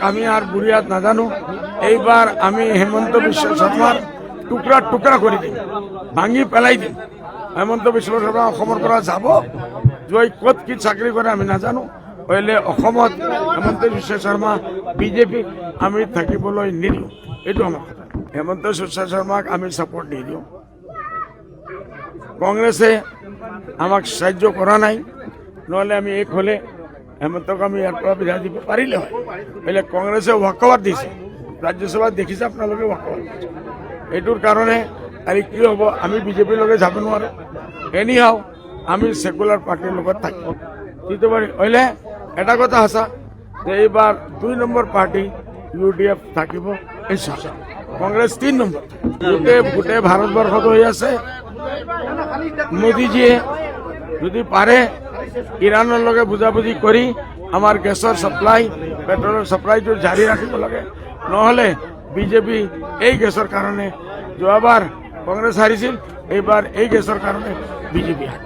আমি আৰ বুড়িয়াত নাজানো। এইবাৰ আমি হেমন্ত বিশ্ব শৰ্মাৰ টুকৰা টুকৰা কৰে দিম, ভাঙি পেলাই দিম। হেমন্ত বিশ্ব শৰ্মা অসমৰ পৰা যাব, জয় ক'ত কি চাকৰি কৰে আমি নাজানো। হলে অসমত হেমন্ত বিশ্ব শৰ্মা বিজেপিক আমি থাকিবলৈ নিদিওঁ, এইটো আমাৰ কথা। হেমন্ত বিশ্ব শৰ্মাক আমি ছাপোৰ্ট নিদিওঁ। কংগ্ৰেছে আমাক সাহায্য কৰা নাই, নহলে আমি এক হলে হেমন্তক আমি ইয়াৰ পৰা বিদায় দিব পাৰিলে হয়। হলে কংগ্ৰেছে ৱাকআউট দিছে, ৰাজ্যসভাত দেখিছে আপোনালোকে ৱাকআউট দিছে। এইটোৰ কাৰণে আৰু কি হ'ব, আমি বিজেপিৰ লগে যাব নোৱাৰো। এনি হাও আমি সেকুলার পার্টির লগত থাকিব দিতে পারি। হইলে এটা কথা সঁচা যে এইবার 2 নম্বর পার্টি UDF থাকিব, কংগ্রেস 3 নম্বর। গোটে ভারতবর্ষত হয়ে আছে। মোদীজিয়ে যদি পারে ইরানের লগে বুঝাবুঝি করি আমার গ্যাসের সাপ্লাই, পেট্রোলের সাপ্লাইটো জারি রাখিব লাগে। নহলে বিজেপি এই গ্যাসের কারণে যোৱাবাৰ কংগ্ৰেস হাৰিছিল, এইবাৰ এই গ্যাসেৰ কাৰণে বিজেপি হাৰে।